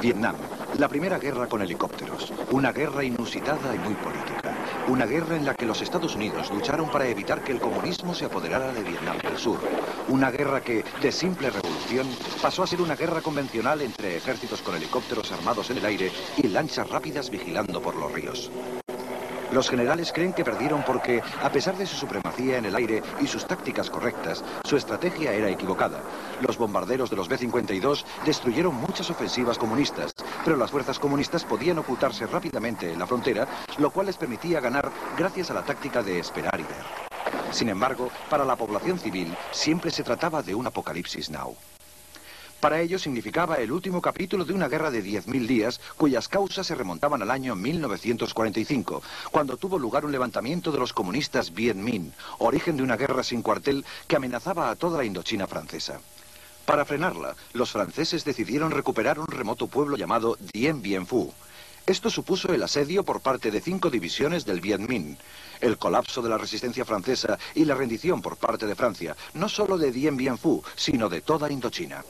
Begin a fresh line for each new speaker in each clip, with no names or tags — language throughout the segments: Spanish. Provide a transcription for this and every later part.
Vietnam, la primera guerra con helicópteros. Una guerra inusitada y muy política. Una guerra en la que los Estados Unidos lucharon para evitar que el comunismo se apoderara de Vietnam del Sur. Una guerra que, de simple revolución, pasó a ser una guerra convencional entre ejércitos con helicópteros armados en el aire y lanchas rápidas vigilando por los ríos. Los generales creen que perdieron porque, a pesar de su supremacía en el aire y sus tácticas correctas, su estrategia era equivocada. Los bombarderos de los B-52 destruyeron muchas ofensivas comunistas, pero las fuerzas comunistas podían ocultarse rápidamente en la frontera, lo cual les permitía ganar gracias a la táctica de esperar y ver. Sin embargo, para la población civil siempre se trataba de un apocalipsis now. Para ellos significaba el último capítulo de una guerra de 10.000 días, cuyas causas se remontaban al año 1945, cuando tuvo lugar un levantamiento de los comunistas Viet Minh, origen de una guerra sin cuartel que amenazaba a toda la Indochina francesa. Para frenarla, los franceses decidieron recuperar un remoto pueblo llamado Dien Bien Phu. Esto supuso el asedio por parte de 5 divisiones del Viet Minh, el colapso de la resistencia francesa y la rendición por parte de Francia, no solo de Dien Bien Phu, sino de toda Indochina.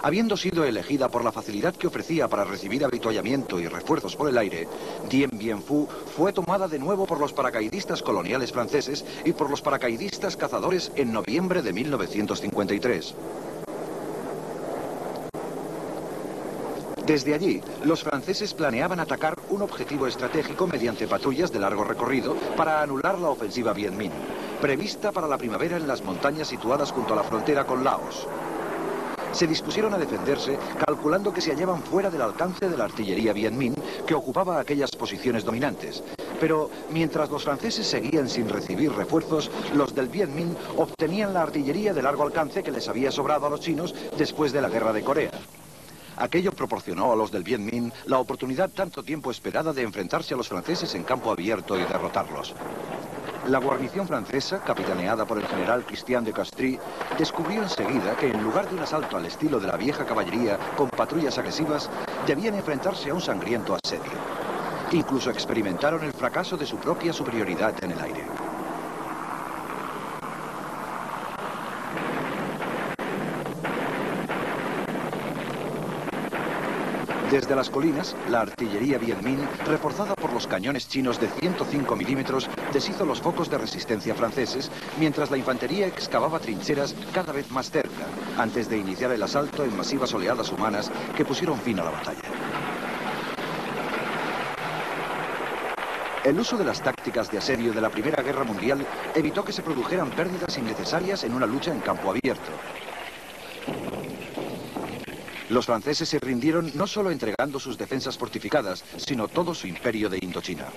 Habiendo sido elegida por la facilidad que ofrecía para recibir avituallamiento y refuerzos por el aire, Dien Bien Phu fue tomada de nuevo por los paracaidistas coloniales franceses y por los paracaidistas cazadores en noviembre de 1953. Desde allí, los franceses planeaban atacar un objetivo estratégico mediante patrullas de largo recorrido para anular la ofensiva Viet Minh, prevista para la primavera en las montañas situadas junto a la frontera con Laos. Se dispusieron a defenderse, calculando que se hallaban fuera del alcance de la artillería Viet Minh, que ocupaba aquellas posiciones dominantes. Pero, mientras los franceses seguían sin recibir refuerzos, los del Viet Minh obtenían la artillería de largo alcance que les había sobrado a los chinos después de la guerra de Corea. Aquello proporcionó a los del Viet Minh la oportunidad tanto tiempo esperada de enfrentarse a los franceses en campo abierto y derrotarlos. La guarnición francesa, capitaneada por el general Christian de Castries, descubrió enseguida que en lugar de un asalto al estilo de la vieja caballería con patrullas agresivas, debían enfrentarse a un sangriento asedio. Incluso experimentaron el fracaso de su propia superioridad en el aire. Desde las colinas, la artillería Viet Minh, reforzada por los cañones chinos de 105 milímetros, deshizo los focos de resistencia franceses, mientras la infantería excavaba trincheras cada vez más cerca, antes de iniciar el asalto en masivas oleadas humanas que pusieron fin a la batalla. El uso de las tácticas de asedio de la Primera Guerra Mundial evitó que se produjeran pérdidas innecesarias en una lucha en campo abierto. Los franceses se rindieron no solo entregando sus defensas fortificadas, sino todo su imperio de Indochina.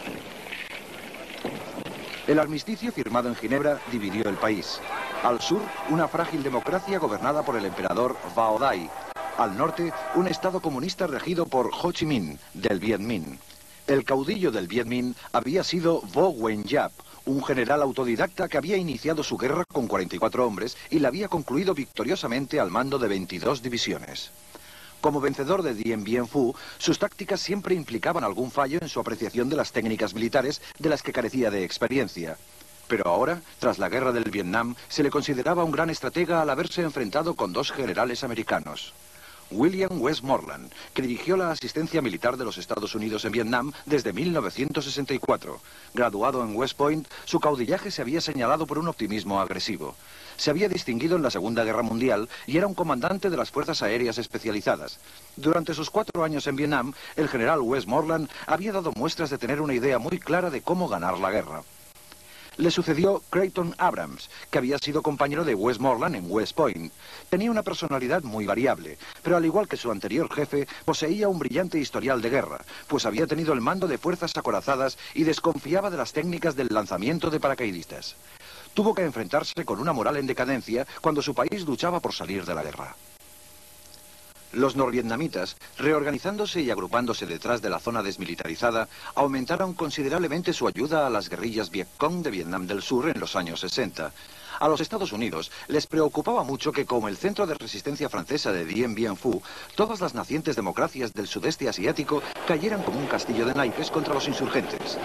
El armisticio firmado en Ginebra dividió el país. Al sur, una frágil democracia gobernada por el emperador Bao Dai. Al norte, un estado comunista regido por Ho Chi Minh, del Viet Minh. El caudillo del Viet Minh había sido Vo Nguyen Giap, un general autodidacta que había iniciado su guerra con 44 hombres y la había concluido victoriosamente al mando de 22 divisiones. Como vencedor de Dien Bien Phu, sus tácticas siempre implicaban algún fallo en su apreciación de las técnicas militares de las que carecía de experiencia. Pero ahora, tras la guerra del Vietnam, se le consideraba un gran estratega al haberse enfrentado con 2 generales americanos. William Westmoreland, que dirigió la asistencia militar de los Estados Unidos en Vietnam desde 1964. Graduado en West Point, su caudillaje se había señalado por un optimismo agresivo. Se había distinguido en la Segunda Guerra Mundial y era un comandante de las Fuerzas Aéreas Especializadas. Durante sus 4 años en Vietnam, el general Westmoreland había dado muestras de tener una idea muy clara de cómo ganar la guerra. Le sucedió Creighton Abrams, que había sido compañero de Westmoreland en West Point. Tenía una personalidad muy variable, pero al igual que su anterior jefe, poseía un brillante historial de guerra, pues había tenido el mando de fuerzas acorazadas y desconfiaba de las técnicas del lanzamiento de paracaidistas. Tuvo que enfrentarse con una moral en decadencia cuando su país luchaba por salir de la guerra. Los norvietnamitas, reorganizándose y agrupándose detrás de la zona desmilitarizada, aumentaron considerablemente su ayuda a las guerrillas Vietcong de Vietnam del Sur en los años 60. A los Estados Unidos les preocupaba mucho que, como el centro de resistencia francesa de Dien Bien Phu, todas las nacientes democracias del sudeste asiático cayeran como un castillo de naipes contra los insurgentes.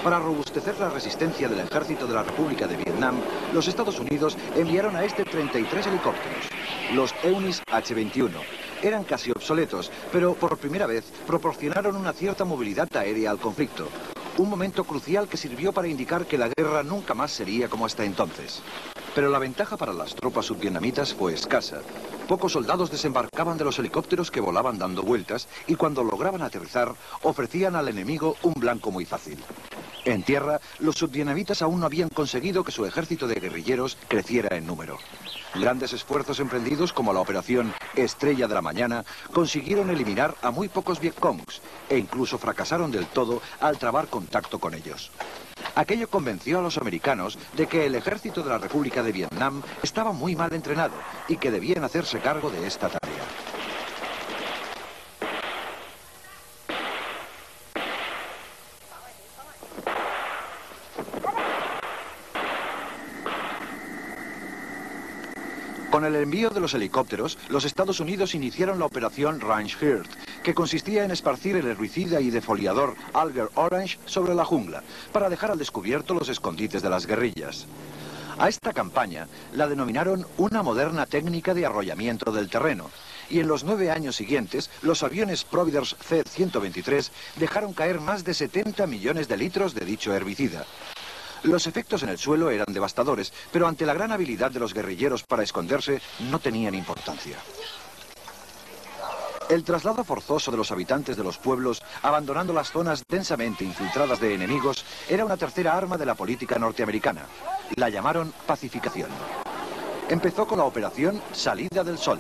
Para robustecer la resistencia del ejército de la República de Vietnam, los Estados Unidos enviaron a este 33 helicópteros, los Eunis H-21, eran casi obsoletos, pero por primera vez proporcionaron una cierta movilidad aérea al conflicto. Un momento crucial que sirvió para indicar que la guerra nunca más sería como hasta entonces. Pero la ventaja para las tropas subvietnamitas fue escasa. Pocos soldados desembarcaban de los helicópteros que volaban dando vueltas y cuando lograban aterrizar ofrecían al enemigo un blanco muy fácil. En tierra, los subvietnamitas aún no habían conseguido que su ejército de guerrilleros creciera en número. Grandes esfuerzos emprendidos como la operación Estrella de la Mañana consiguieron eliminar a muy pocos Vietcongs e incluso fracasaron del todo al trabar contacto con ellos. Aquello convenció a los americanos de que el ejército de la República de Vietnam estaba muy mal entrenado y que debían hacerse cargo de esta tarea. Con el envío de los helicópteros, los Estados Unidos iniciaron la operación Range Heart, que consistía en esparcir el herbicida y defoliador Alger Orange sobre la jungla, para dejar al descubierto los escondites de las guerrillas. A esta campaña la denominaron una moderna técnica de arrollamiento del terreno, y en los 9 años siguientes, los aviones Providence C-123 dejaron caer más de 70 millones de litros de dicho herbicida. Los efectos en el suelo eran devastadores, pero ante la gran habilidad de los guerrilleros para esconderse, no tenían importancia. El traslado forzoso de los habitantes de los pueblos, abandonando las zonas densamente infiltradas de enemigos, era una tercera arma de la política norteamericana. La llamaron pacificación. Empezó con la operación Salida del Sol.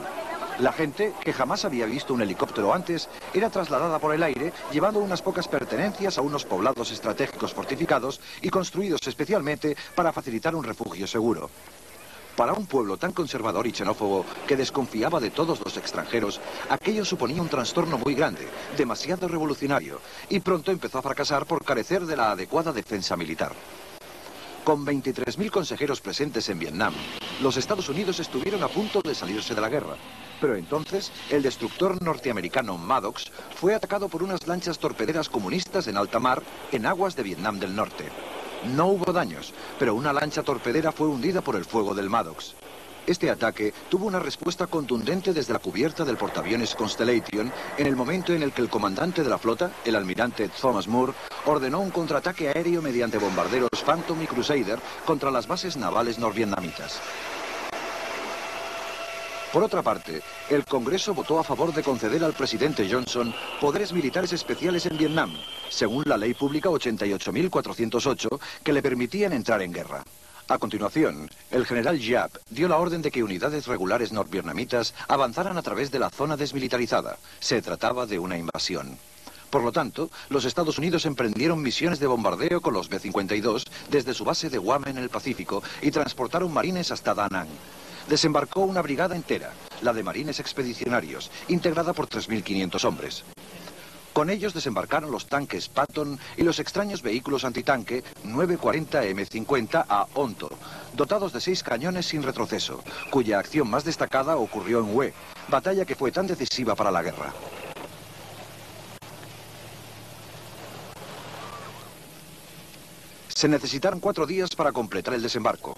La gente, que jamás había visto un helicóptero antes, era trasladada por el aire llevando unas pocas pertenencias a unos poblados estratégicos fortificados y construidos especialmente para facilitar un refugio seguro. Para un pueblo tan conservador y xenófobo que desconfiaba de todos los extranjeros, aquello suponía un trastorno muy grande, demasiado revolucionario, y pronto empezó a fracasar por carecer de la adecuada defensa militar. Con 23.000 consejeros presentes en Vietnam, los Estados Unidos estuvieron a punto de salirse de la guerra. Pero entonces, el destructor norteamericano Maddox fue atacado por unas lanchas torpederas comunistas en alta mar en aguas de Vietnam del Norte. No hubo daños, pero una lancha torpedera fue hundida por el fuego del Maddox. Este ataque tuvo una respuesta contundente desde la cubierta del portaaviones Constellation en el momento en el que el comandante de la flota, el almirante Thomas Moore, ordenó un contraataque aéreo mediante bombarderos Phantom y Crusader contra las bases navales norvietnamitas. Por otra parte, el Congreso votó a favor de conceder al presidente Johnson poderes militares especiales en Vietnam, según la Ley Pública 88.408, que le permitían entrar en guerra. A continuación, el general Giap dio la orden de que unidades regulares norvietnamitas avanzaran a través de la zona desmilitarizada. Se trataba de una invasión. Por lo tanto, los Estados Unidos emprendieron misiones de bombardeo con los B-52 desde su base de Guam en el Pacífico y transportaron marines hasta Da Nang. Desembarcó una brigada entera, la de marines expedicionarios, integrada por 3.500 hombres. Con ellos desembarcaron los tanques Patton y los extraños vehículos antitanque 940 M50 a Onto, dotados de 6 cañones sin retroceso, cuya acción más destacada ocurrió en Hue, batalla que fue tan decisiva para la guerra. Se necesitaron 4 días para completar el desembarco.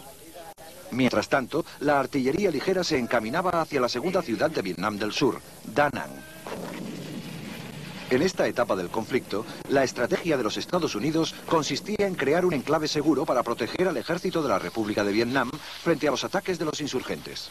Mientras tanto, la artillería ligera se encaminaba hacia la segunda ciudad de Vietnam del Sur, Da Nang. En esta etapa del conflicto, la estrategia de los Estados Unidos consistía en crear un enclave seguro para proteger al ejército de la República de Vietnam frente a los ataques de los insurgentes.